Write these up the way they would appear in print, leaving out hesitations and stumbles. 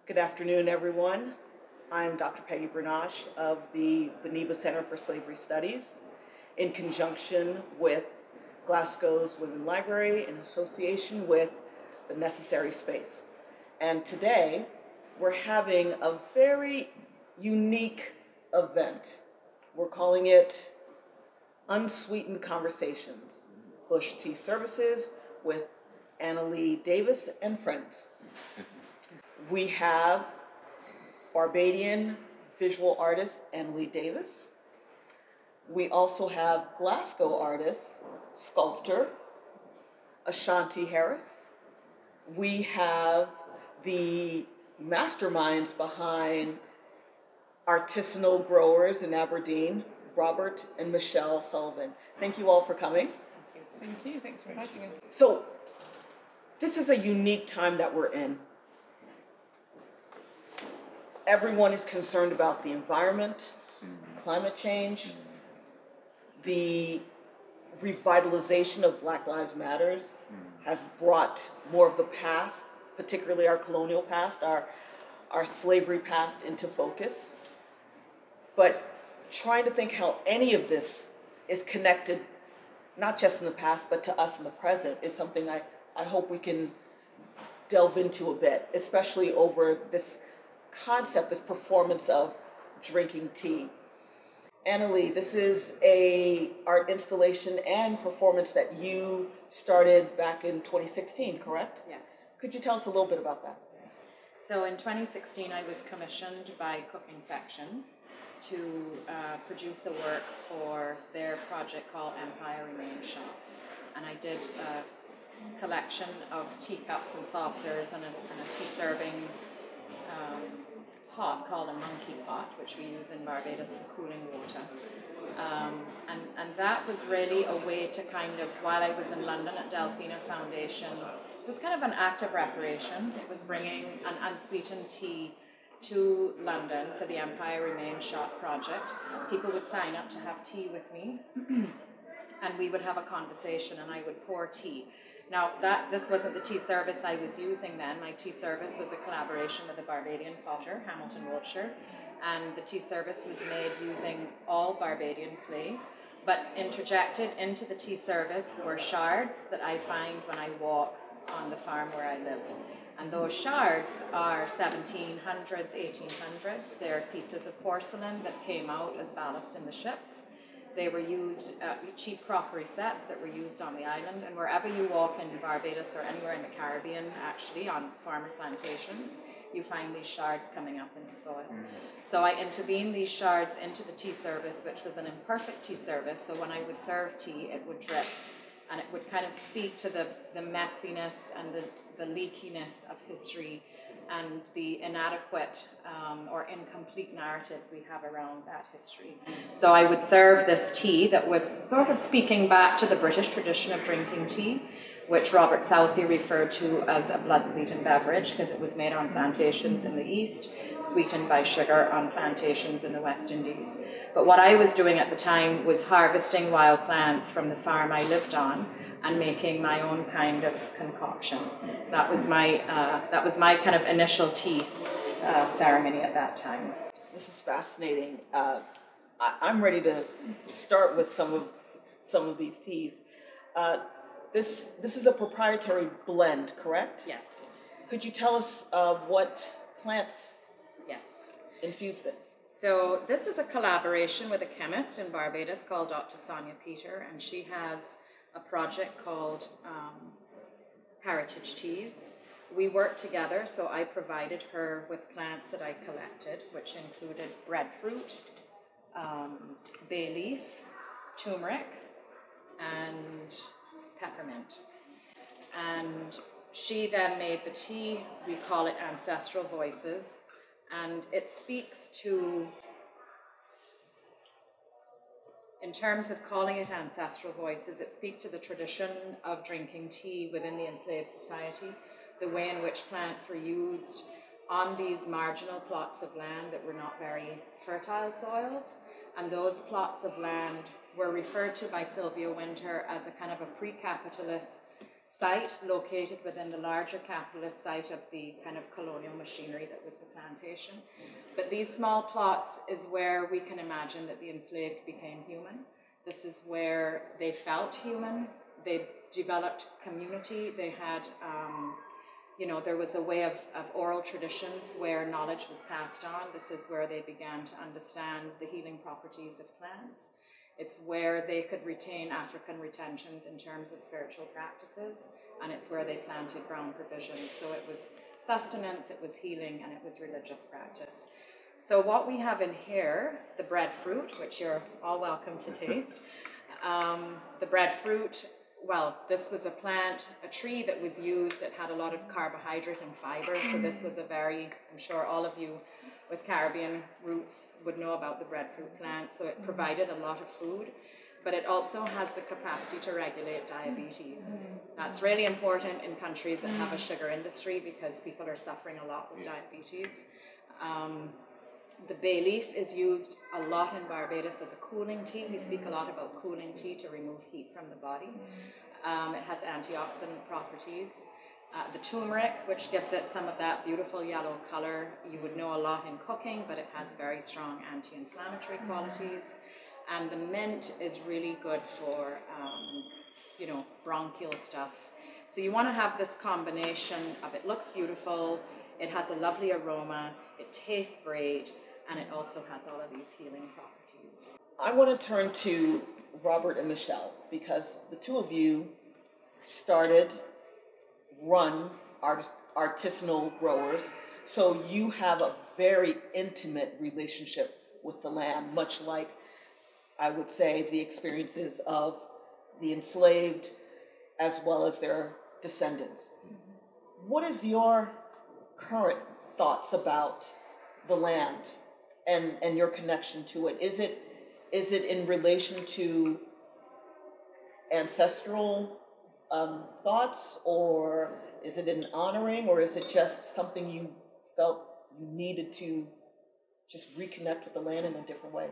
Good afternoon, everyone. I'm Dr. Peggy Brunache of the Beniba Centre for Slavery Studies in conjunction with Glasgow's Women's Library in association with the Necessary Space. And today we're having a very unique event. We're calling it Unsweetened Conversations, Bush Tea Services with Annalee Davis and friends. We have Barbadian visual artist Annalee Davis. We also have Glasgow artist, sculptor Ashanti Harris. We have the masterminds behind Artisanal Growers in Aberdeen, Robert and Michelle Sullivan. Thank you all for coming. Thank you. Thanks for inviting us. So, this is a unique time that we're in. Everyone is concerned about the environment, climate change, the revitalization of Black Lives Matters has brought more of the past, particularly our colonial past, our slavery past into focus. But trying to think how any of this is connected, not just in the past, but to us in the present, is something I hope we can delve into a bit, especially over this concept, this performance of drinking tea. Annalee, this is a art installation and performance that you started back in 2016, correct? Yes. Could you tell us a little bit about that? So in 2016, I was commissioned by Cooking Sections to produce a work for their project called Empire Remains Shop. And I did a collection of teacups and saucers and a tea serving pot called a monkey pot, which we use in Barbados for cooling water. And that was really a way to kind of, while I was in London at Delphina Foundation, it was kind of an act of reparation. It was bringing an unsweetened tea to London for the Empire Remains Shop project. People would sign up to have tea with me, and we would have a conversation, and I would pour tea. Now, this wasn't the tea service I was using then. My tea service was a collaboration with a Barbadian potter, Hamilton Wiltshire, and the tea service was made using all Barbadian clay, but interjected into the tea service were shards that I find when I walk on the farm where I live. And those shards are 1700s, 1800s. They're pieces of porcelain that came out as ballast in the ships. They were used, cheap crockery sets that were used on the island, and wherever you walk in Barbados or anywhere in the Caribbean, actually, on farmer plantations, you find these shards coming up in the soil. So I intervened these shards into the tea service, which was an imperfect tea service, so when I would serve tea, it would drip, and it would kind of speak to the messiness and the leakiness of history and the inadequate or incomplete narratives we have around that history. So I would serve this tea that was sort of speaking back to the British tradition of drinking tea, which Robert Southey referred to as a blood-sweetened beverage because it was made on plantations in the East, sweetened by sugar on plantations in the West Indies. But what I was doing at the time was harvesting wild plants from the farm I lived on and making my own kind of concoction. That was my kind of initial tea ceremony at that time. This is fascinating. I'm ready to start with some of these teas. This is a proprietary blend, correct? Yes. Could you tell us what plants infuse this? So this is a collaboration with a chemist in Barbados called Dr. Sonia Peter, and she has a project called Heritage Teas. We worked together, so I provided her with plants that I collected, which included breadfruit, bay leaf, turmeric, and peppermint. And she then made the tea. We call it Ancestral Voices, and it speaks to, in terms of calling it Ancestral Voices, it speaks to the tradition of drinking tea within the enslaved society, the way in which plants were used on these marginal plots of land that were not very fertile soils, and those plots of land were referred to by Sylvia Wynter as a kind of a pre-capitalist site located within the larger capitalist site of the kind of colonial machinery that was the plantation. But these small plots is where we can imagine that the enslaved became human. This is where they felt human. They developed community. They had, there was a way of oral traditions where knowledge was passed on. This is where they began to understand the healing properties of plants. It's where they could retain African retentions in terms of spiritual practices, and it's where they planted ground provisions. So it was sustenance, it was healing, and it was religious practice. So what we have in here, the breadfruit, which you're all welcome to taste. The breadfruit, well, this was a tree that was used that had a lot of carbohydrate and fiber. So this was I'm sure all of you with Caribbean roots would know about the breadfruit plant. So it provided a lot of food, but it also has the capacity to regulate diabetes. That's really important in countries that have a sugar industry because people are suffering a lot with diabetes. The bay leaf is used a lot in Barbados as a cooling tea. We speak a lot about cooling tea to remove heat from the body. It has antioxidant properties. The turmeric, which gives it some of that beautiful yellow color, you would know a lot in cooking, but it has very strong anti-inflammatory qualities. And the mint is really good for, bronchial stuff. So you want to have this combination of it looks beautiful, it has a lovely aroma, it tastes great, and it also has all of these healing properties. I want to turn to Robert and Michelle because the two of you run artisanal growers, so you have a very intimate relationship with the land, much like I would say the experiences of the enslaved as well as their descendants. What is your current thoughts about the land and your connection to it? Is it in relation to ancestral thoughts, or is it an honoring, or is it just something you felt you needed to just reconnect with the land in a different way?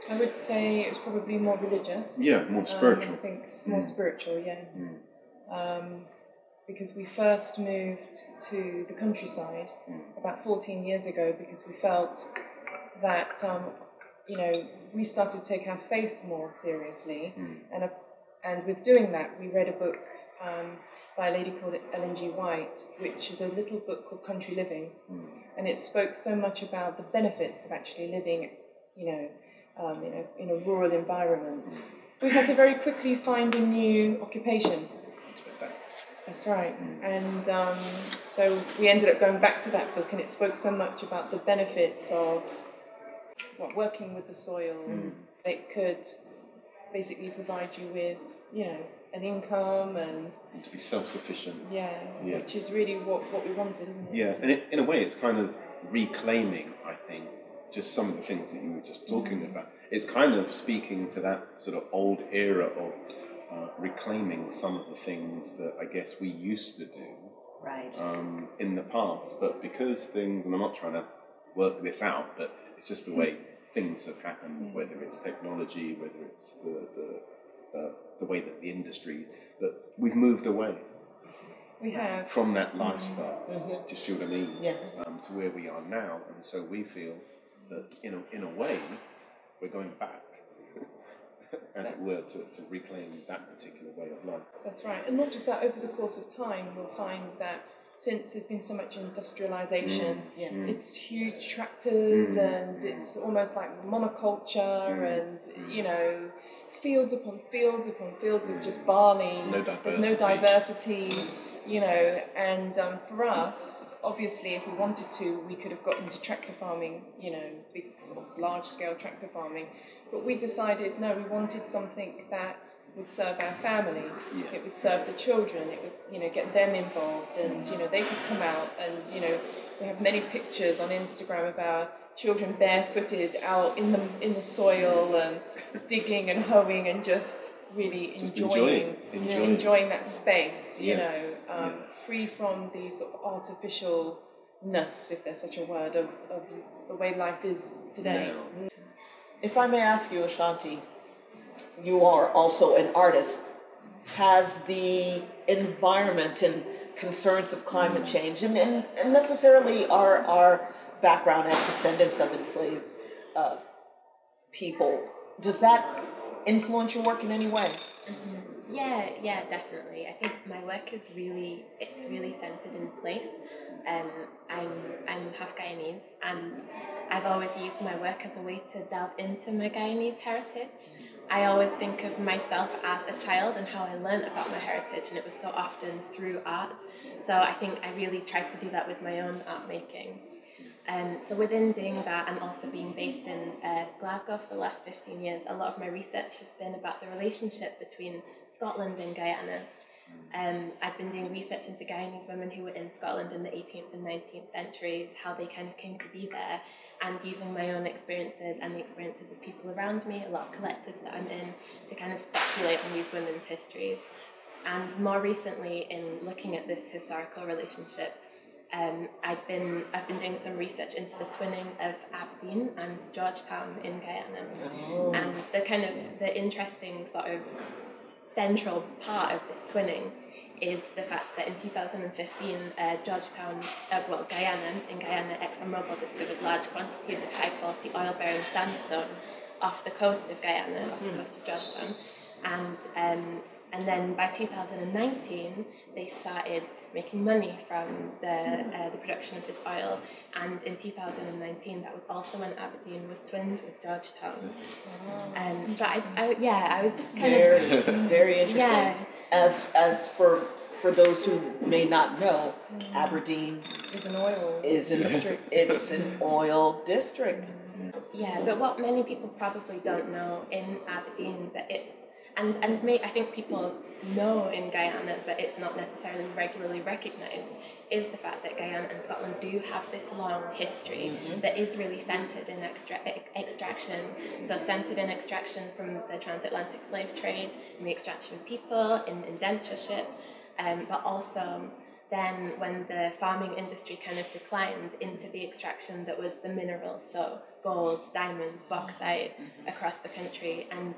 I would say it was probably more religious. Yeah, more spiritual. I think more spiritual, yeah. Because we first moved to the countryside about 14 years ago because we felt that, we started to take our faith more seriously. And with doing that, we read a book by a lady called Ellen G. White, which is a little book called Country Living. And it spoke so much about the benefits of actually living, in a rural environment. We had to very quickly find a new occupation. That's right. And so we ended up going back to that book, and it spoke so much about the benefits of working with the soil. It could basically provide you with, an income and to be self-sufficient. Yeah, which is really what we wanted, isn't it? Yeah, and in a way it's kind of reclaiming, I think, just some of the things that you were just talking about. It's kind of speaking to that sort of old era of reclaiming some of the things that I guess we used to do in the past. But because things, and I'm not trying to work this out, but it's just the way things have happened, whether it's technology, whether it's the way that the industry, that we've moved away. We have. From that lifestyle. Do you see what I mean? Yeah. To where we are now, and so we feel that in a way we're going back, as it were, to reclaim that particular way of life. That's right, and not just that. Over the course of time, we'll find that since there's been so much industrialization, it's huge tractors and it's almost like monoculture and fields upon fields upon fields of just barley. There's no diversity. And for us, obviously, if we wanted to, we could have got into tractor farming, big sort of large-scale tractor farming. But we decided, no, we wanted something that would serve our family. Yeah. It would serve the children. It would, get them involved, and they could come out. And we have many pictures on Instagram of our children barefooted out in the soil and digging and hoeing and just really enjoying that space, free from the sort of artificialness, if there's such a word, of the way life is today. No. If I may ask you, Ashanti, you are also an artist. has the environment and concerns of climate change and necessarily our background as descendants of enslaved people, does that influence your work in any way? Yeah, definitely. I think my work is really centered in place. I'm half Guyanese, and I've always used my work as a way to delve into my Guyanese heritage. I always think of myself as a child and how I learned about my heritage, and it was so often through art. So I think I really tried to do that with my own art making. So within doing that, and also being based in Glasgow for the last 15 years, a lot of my research has been about the relationship between Scotland and Guyana. I've been doing research into Guyanese women who were in Scotland in the 18th and 19th centuries, how they kind of came to be there, and using my own experiences and the experiences of people around me, a lot of collectives that I'm in, to kind of speculate on these women's histories. And more recently, in looking at this historical relationship, I've been doing some research into the twinning of Aberdeen and Georgetown in Guyana. Oh. And the interesting sort of central part of this twinning is the fact that in 2015, Guyana, ExxonMobil discovered large quantities of high-quality oil-bearing sandstone off the coast of Guyana, off the coast of Georgetown, and then by 2019, they started making money from the production of this oil. And in 2019, that was also when Aberdeen was twinned with Georgetown. So I was just kind of very interesting. Yeah. As for those who may not know, Aberdeen is an oil district. It's an oil district. Yeah, but what many people probably don't know in Aberdeen, I think people know in Guyana, but it's not necessarily regularly recognised, is the fact that Guyana and Scotland do have this long history that is really centred in extraction. So centred in extraction from the transatlantic slave trade, in the extraction of people, in indentureship, but also then when the farming industry kind of declined into the extraction that was the minerals, so gold, diamonds, bauxite across the country. And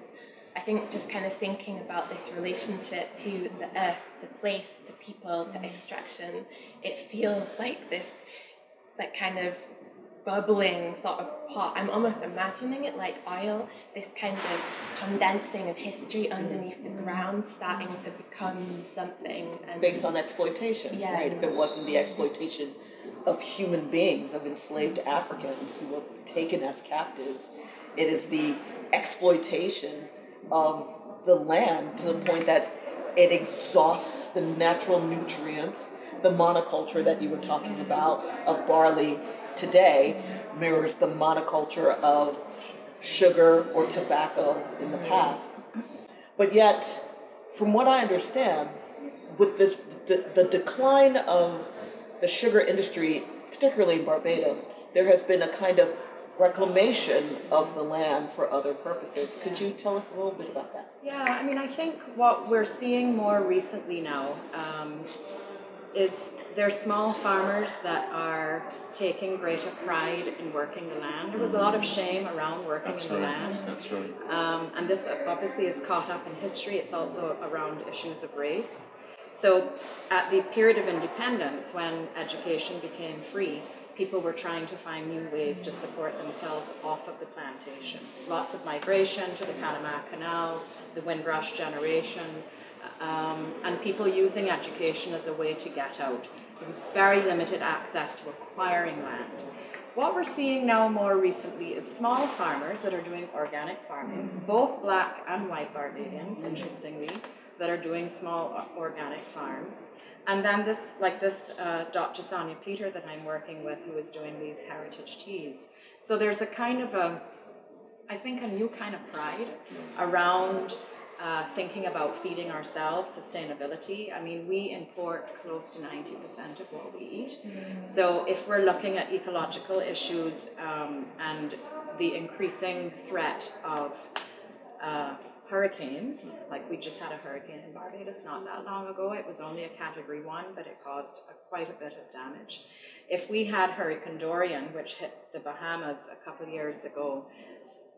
I think just kind of thinking about this relationship to the earth, to place, to people, to extraction, it feels like this, that kind of bubbling sort of pot. I'm almost imagining it like oil, this kind of condensing of history underneath the ground, starting to become something. And based on exploitation, right? If it wasn't the exploitation of human beings, of enslaved Africans who were taken as captives, it is the exploitation of the land to the point that it exhausts the natural nutrients. The monoculture that you were talking about of barley today mirrors the monoculture of sugar or tobacco in the past. But yet, from what I understand, with this the decline of the sugar industry, particularly in Barbados, there has been a kind of reclamation of the land for other purposes. Could you tell us a little bit about that? Yeah, I mean, I think what we're seeing more recently now is there's small farmers that are taking greater pride in working the land. There was a lot of shame around working in the land. That's right. And this obviously is caught up in history. It's also around issues of race. So at the period of independence, when education became free, people were trying to find new ways to support themselves off of the plantation. Lots of migration to the Panama Canal, the Windrush generation, and people using education as a way to get out. There was very limited access to acquiring land. What we're seeing now more recently is small farmers that are doing organic farming, both black and white Barbadians, interestingly, that are doing small organic farms. And then this Dr. Sonia Peter that I'm working with, who is doing these heritage teas. So there's a kind of a new kind of pride around thinking about feeding ourselves, sustainability. I mean, we import close to 90% of what we eat. So if we're looking at ecological issues and the increasing threat of hurricanes, like we just had a hurricane in Barbados not that long ago. It was only a Category 1, but it caused quite a bit of damage. If we had Hurricane Dorian, which hit the Bahamas a couple of years ago,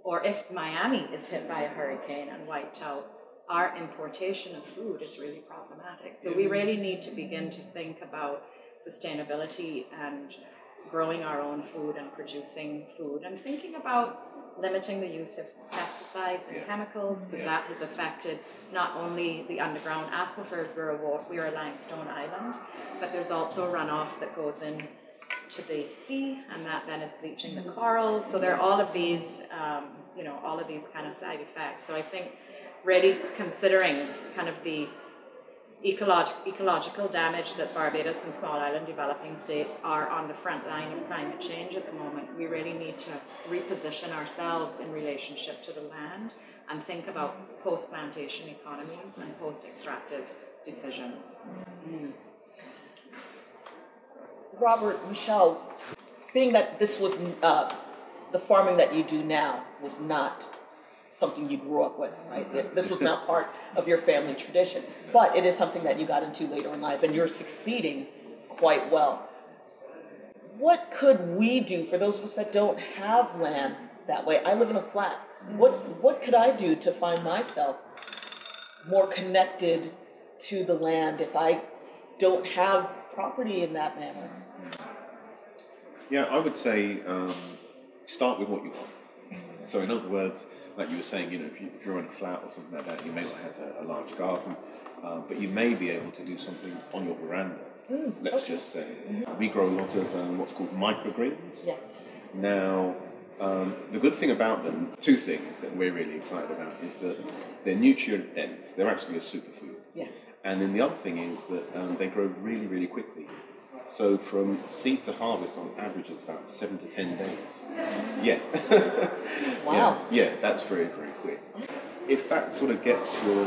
or if Miami is hit by a hurricane and wiped out our importation of food is really problematic. So we really need to begin to think about sustainability and growing our own food and producing food, and thinking about limiting the use of pesticides and chemicals, because that has affected not only the underground aquifers. We're a limestone island, but there's also runoff that goes in to the sea, and that then is bleaching the corals. So there are all of these, all of these kind of side effects. So I think really considering kind of the ecological damage that Barbados and small island developing states are on the front line of climate change at the moment, we really need to reposition ourselves in relationship to the land and think about post-plantation economies and post-extractive decisions. Robert, Michelle, being that this was the farming that you do now was not something you grew up with, right? This was not part of your family tradition, but it is something that you got into later in life, and you're succeeding quite well. What could we do for those of us that don't have land that way? I live in a flat. What could I do to find myself more connected to the land if I don't have property in that manner? Yeah, I would say start with what you want. So in other words, like you were saying, if you're in a flat or something like that, you may not have a large garden, but you may be able to do something on your veranda. Let's just say. We grow a lot of what's called microgreens. Yes. Now, the good thing about them, two things that we're really excited about, is that they're nutrient dense. They're actually a superfood. Yeah. And then the other thing is that they grow really, really quickly. So from seed to harvest, on average, it's about 7 to 10 days. Yeah. Wow. Yeah, that's very, very quick. If that sort of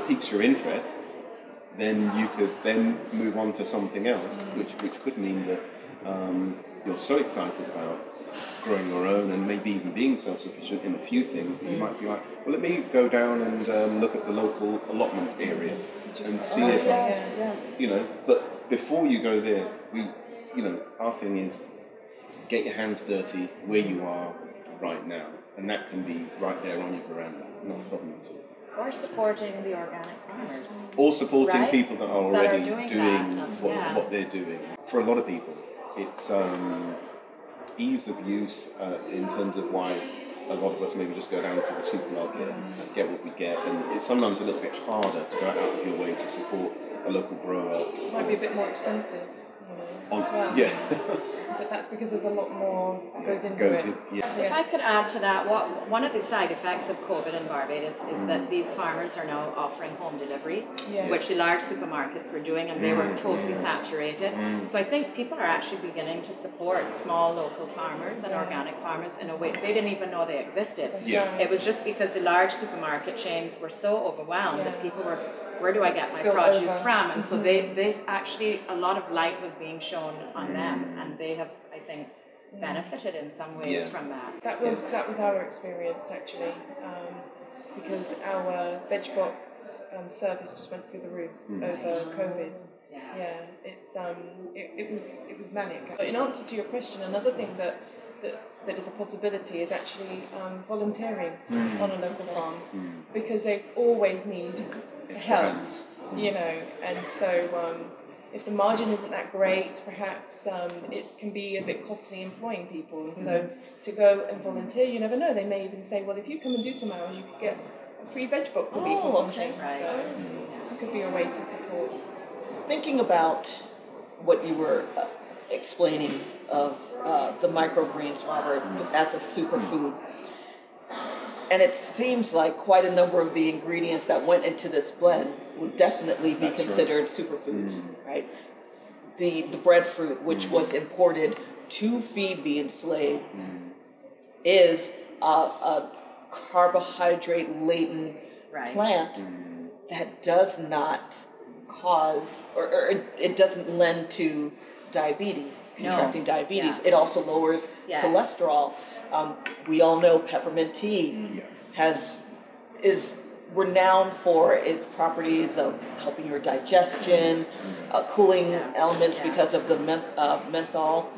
piques your interest, then you could then move on to something else, which could mean that you're so excited about growing your own and maybe even being self-sufficient in a few things that you might be like, well, let me go down and look at the local allotment area and see if, Yes. But before you go there, our thing is get your hands dirty where you are right now, and that can be right there on your veranda, not a problem at all. Or supporting the organic farmers. Or supporting right? people that are already doing that. what they're doing. For a lot of people, it's ease of use in terms of why a lot of us maybe just go down to the supermarket and get what we get, and it's sometimes a little bit harder to go out of your way to support a local grower. It might be a bit more expensive, as well. Yeah. But that's because there's a lot more that goes into it. If I could add to that, one of the side effects of COVID in Barbados is that these farmers are now offering home delivery, which the large supermarkets were doing, and they were totally saturated. So I think people are actually beginning to support small local farmers and organic farmers in a way they didn't even know they existed. It was just because the large supermarket chains were so overwhelmed that people were, where do I get my produce from? And so they actually, a lot of light was being shown on them, and they have, I think, benefited in some ways from that. That was our experience actually, because our veg box service just went through the roof over COVID. It was manic. But in answer to your question, another thing that is a possibility is actually volunteering on a local farm, because they always need help, and so if the margin isn't that great, perhaps it can be a bit costly employing people, and so to go and volunteer, you never know, they may even say, well, if you come and do some hours, you could get a free veg box a week or something. Right. So it could be a way to support. Thinking about what you were explaining of the microgreens, Robert, as a superfood, and it seems like quite a number of the ingredients that went into this blend would definitely be considered superfoods, right? The breadfruit, which was imported to feed the enslaved, is a carbohydrate-laden plant that does not cause, or it doesn't lend to diabetes, contracting diabetes. It also lowers cholesterol. We all know peppermint tea is renowned for its properties of helping your digestion, cooling elements because of the menthol.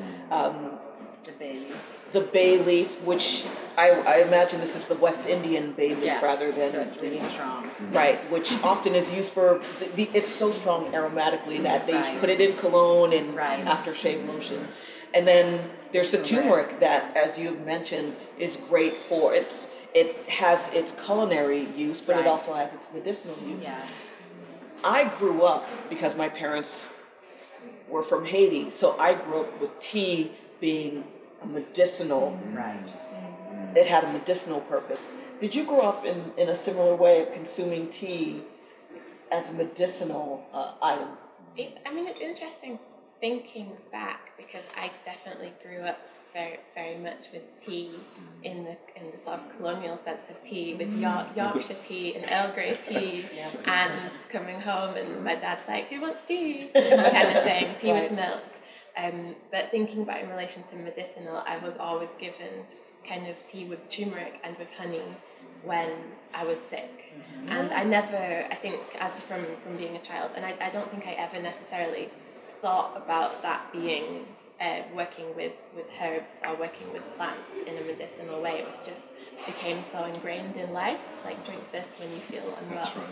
The bay leaf. The bay leaf, which I imagine this is the West Indian bay leaf Yes, rather than... so it's really strong. Right, which often is used for, it's so strong aromatically that they Right. put it in cologne and Right. aftershave lotion. And then there's the turmeric that, as you've mentioned, is great for, it has its culinary use, but it Right. also has its medicinal use. Yeah. I grew up, because my parents were from Haiti, so I grew up with tea being a medicinal, Right. it had a medicinal purpose. Did you grow up in a similar way of consuming tea as a medicinal item? It's interesting thinking back, because I definitely grew up very, very much with tea in the sort of colonial sense of tea, with Yorkshire tea and Earl Grey tea, and coming home and my dad's like, "Who wants tea?" kind of thing, tea with milk. But thinking about in relation to medicinal, I was always given kind of tea with turmeric and with honey when I was sick. And I never, I think, as from being a child, and I don't think I ever necessarily thought about that being working with herbs or working with plants in a medicinal way. It was just became so ingrained in life, like drink this when you feel unwell. That's right.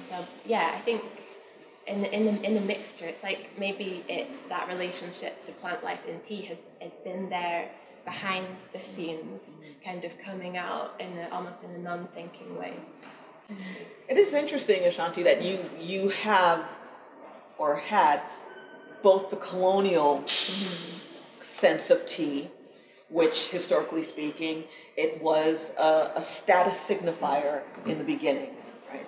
So yeah, I think in the mixture, it's like maybe that relationship to plant life in tea has been there behind the scenes, kind of coming out almost in a non-thinking way. It is interesting, Ashanti, that you have or had both the colonial sense of tea, which historically speaking, it was a status signifier in the beginning, right?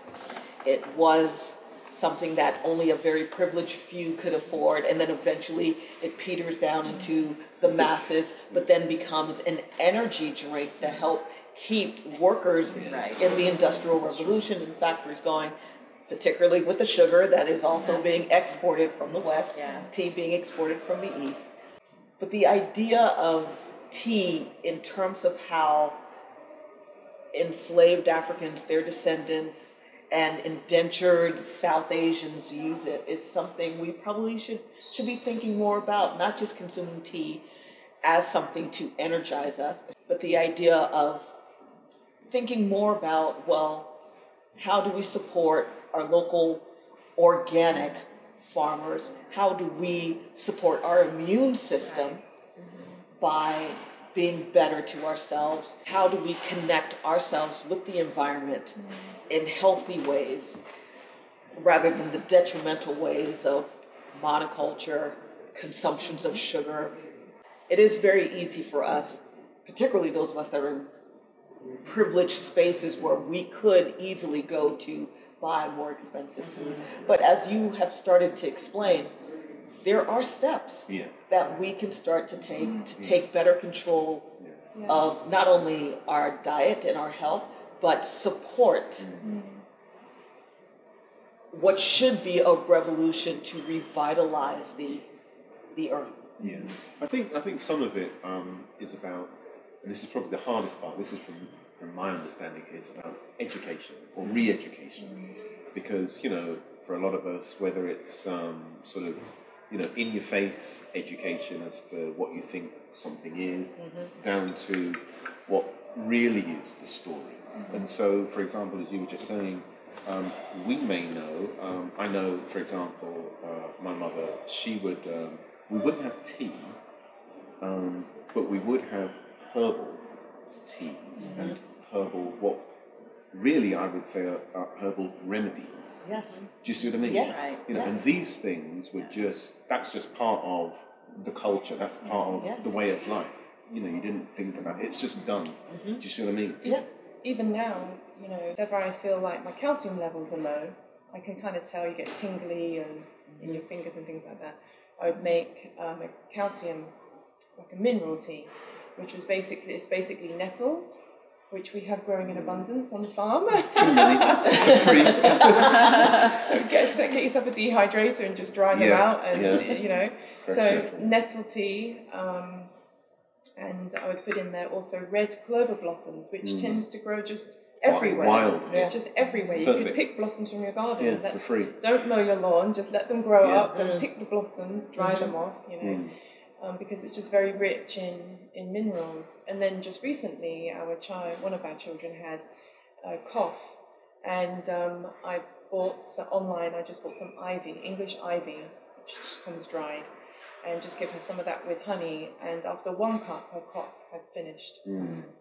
It was something that only a very privileged few could afford, and then eventually it peters down into the masses, but then becomes an energy drink to help keep workers in the Industrial Revolution and factories going, particularly with the sugar that is also being exported from the West, tea being exported from the East. But the idea of tea in terms of how enslaved Africans, their descendants, and indentured South Asians use it is something we probably should be thinking more about, not just consuming tea as something to energize us, but the idea of thinking more about, well, how do we support our local organic farmers? How do we support our immune system by being better to ourselves? How do we connect ourselves with the environment in healthy ways rather than the detrimental ways of monoculture, consumptions of sugar? It is very easy for us, particularly those of us that are in privileged spaces where we could easily go to buy more expensive food. But as you have started to explain, there are steps that we can start to take better control of not only our diet and our health, but support what should be a revolution to revitalize the earth. Yeah, I think some of it is about, and this is probably the hardest part. This is from my understanding, is about education or re-education, because for a lot of us, whether it's sort of in your face education as to what you think something is, down to what really is the story. And so, for example, as you were just saying, we may know. I know, for example, my mother. She would. We wouldn't have tea, but we would have herbal teas and herbal, what really I would say are herbal remedies. Yes. Do you see what I mean? Yes. And these things were that's just part of the culture. That's part of the way of life. You didn't think about it. It's just done. Do you see what I mean? Yeah. Even now, whenever I feel like my calcium levels are low, I can kind of tell you get tingly and in your fingers and things like that. I would make a calcium, like a mineral tea, which was basically nettles, which we have growing in abundance on the farm. For free. So get yourself a dehydrator and just dry them out, and So nettle tea, and I would put in there also red clover blossoms, which tends to grow just everywhere. Wild. Just everywhere. You could pick blossoms from your garden. For free. Don't mow your lawn, just let them grow up and pick the blossoms, dry them off, because it's just very rich in minerals. And then just recently, one of our children had a cough, and I bought online. I just bought some ivy, English ivy, which just comes dried, and just give her some of that with honey. And after 1 cup, her cough had finished.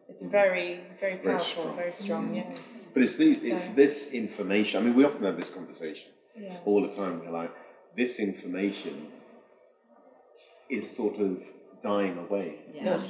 It's very, very powerful, very strong. Yeah. But it's this information. I mean, we often have this conversation all the time. We're like, this information is sort of dying away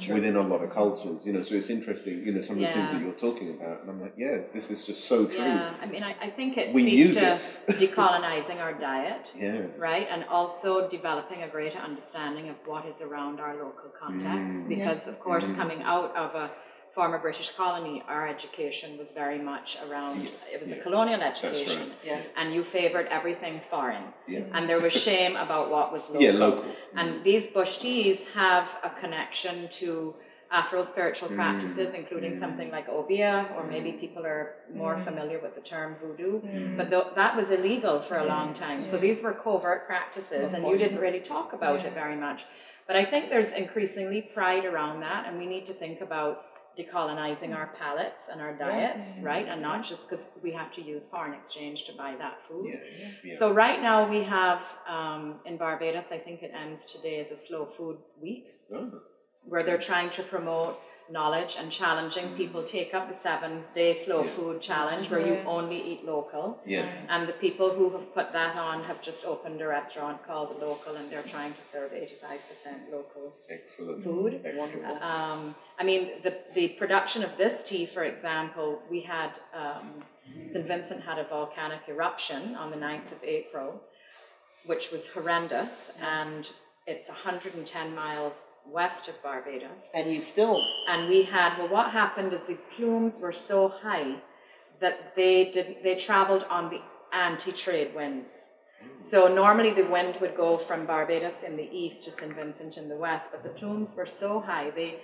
within a lot of cultures, so it's interesting, some of the things that you're talking about, and I'm like, this is just so true. I mean, I think it speaks to decolonizing our diet, right, and also developing a greater understanding of what is around our local context, because of course coming out of a former British colony, our education was very much around, it was a colonial education, and you favoured everything foreign, and there was shame about what was local. And these bush teas have a connection to Afro-spiritual practices, including something like obeah, or maybe people are more familiar with the term voodoo, but that was illegal for a long time. So these were covert practices, and you didn't really talk about it very much. But I think there's increasingly pride around that, and we need to think about decolonizing our palates and our diets, right? And not just because we have to use foreign exchange to buy that food. So right now we have, in Barbados, I think it ends today, as a slow food week, where they're trying to promote knowledge and challenging people take up the 7-day slow food challenge, where you only eat local. And the people who have put that on have just opened a restaurant called The Local, and they're trying to serve 85% local food. Wonderful. I mean, the production of this tea, for example, we had, St. Vincent had a volcanic eruption on the 9th of April, which was horrendous, and it's 110 miles west of Barbados. And we had, what happened is the plumes were so high that they traveled on the anti-trade winds. So normally the wind would go from Barbados in the east to St. Vincent in the west, but the plumes were so high, they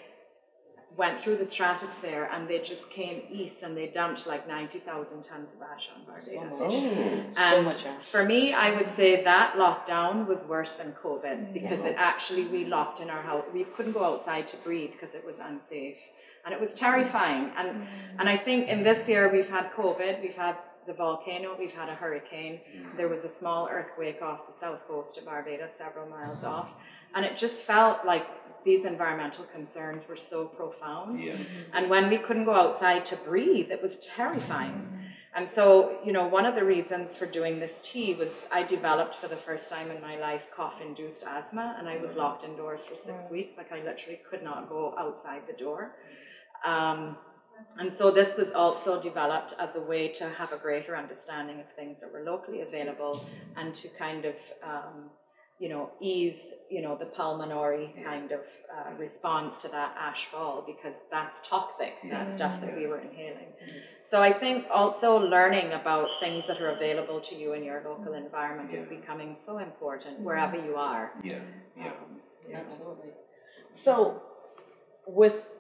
went through the stratosphere and they just came east, and they dumped like 90,000 tons of ash on Barbados. So much ash. For me, I would say that lockdown was worse than COVID, because it actually, we locked in our house. We couldn't go outside to breathe because it was unsafe, and it was terrifying. And I think in this year we've had COVID, we've had the volcano, we've had a hurricane. There was a small earthquake off the south coast of Barbados, several miles off, and it just felt like these environmental concerns were so profound. And when we couldn't go outside to breathe, it was terrifying. And so, one of the reasons for doing this tea was I developed for the first time in my life cough-induced asthma, and I was locked indoors for 6 weeks. Like, I literally could not go outside the door. And so this was also developed as a way to have a greater understanding of things that were locally available, and to kind of ease, the pulmonary kind of response to that ash fall, because that's toxic, that stuff that we were inhaling. So I think also learning about things that are available to you in your local environment is becoming so important wherever you are. Absolutely. So with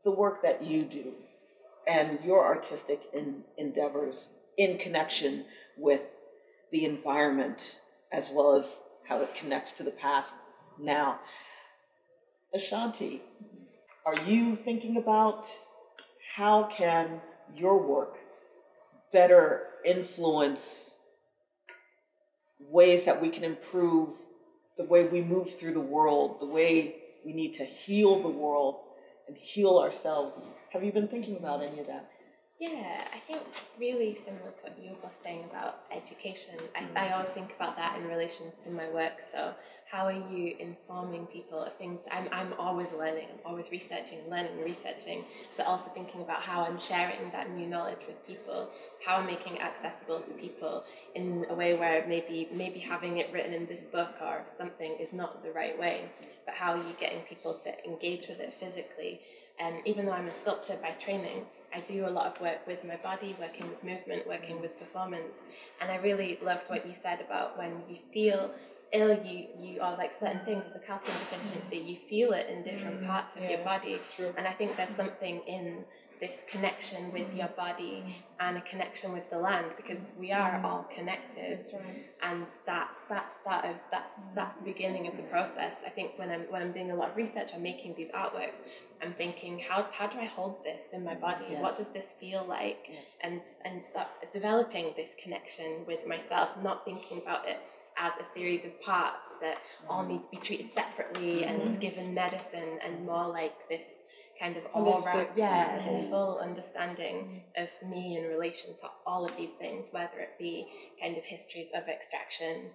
the work that you do and your artistic endeavors in connection with the environment, as well as how it connects to the past now, Ashanti, are you thinking about how can your work better influence ways that we can improve the way we move through the world, the way we need to heal the world and heal ourselves? Have you been thinking about any of that? Yeah, I think really similar to what you were both saying about education. I always think about that in relation to my work. So how are you informing people of things? I'm always learning, I'm always researching, but also thinking about how I'm sharing that new knowledge with people, how I'm making it accessible to people in a way where maybe having it written in this book or something is not the right way, but how are you getting people to engage with it physically? And even though I'm a sculptor by training, I do a lot of work with my body, working with movement, working with performance. And I really loved what you said about when you feel ill, you are like certain things with the calcium deficiency, you feel it in different parts of your body. True. And I think there's something in this connection with your body and a connection with the land, because we are all connected. That's right. And that's the beginning of the process. I think when I'm doing a lot of research, I'm making these artworks, I'm thinking, how do I hold this in my body? Yes. What does this feel like? Yes. And start developing this connection with myself, not thinking about it as a series of parts that all need to be treated separately and given medicine, and more like this kind of Holistic. this full understanding of me in relation to all of these things, whether it be kind of histories of extraction,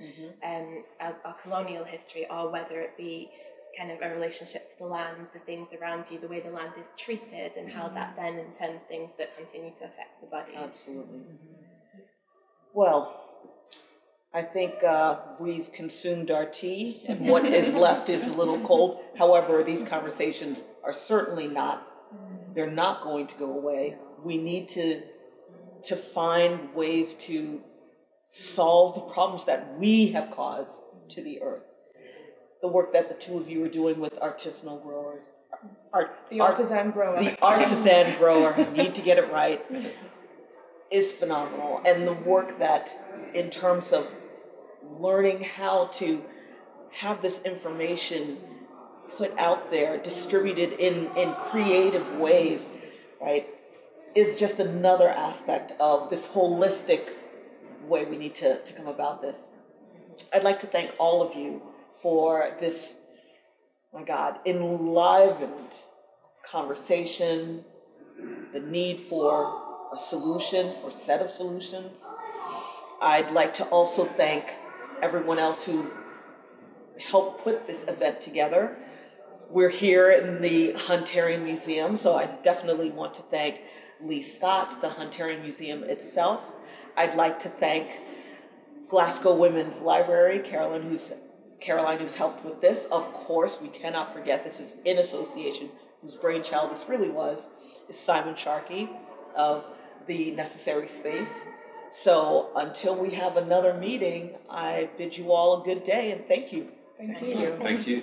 our colonial history, or whether it be kind of a relationship to the land, the things around you, the way the land is treated, and how that then in turn things that continue to affect the body. Absolutely. Well, I think we've consumed our tea, and what is left is a little cold. However, these conversations are certainly they're not going to go away. We need to find ways to solve the problems that we have caused to the earth. The work that the two of you are doing with artisanal growers. The artisan grower. The artisan grower, need to get it right, is phenomenal. And the work that, in terms of learning how to have this information put out there, distributed in creative ways, right, is just another aspect of this holistic way we need to come about this. I'd like to thank all of you for this, my God, enlivened conversation, the need for a solution or set of solutions. I'd like to also thank everyone else who helped put this event together. We're here in the Hunterian Museum, so I definitely want to thank Lee Scott, the Hunterian Museum itself. I'd like to thank Glasgow Women's Library, Caroline, who's helped with this. Of course, we cannot forget, this is in association, whose brainchild this really was, is Simon Sharkey of the Necessary Space. So until we have another meeting, I bid you all a good day, and thank you. Thank you. Thank you.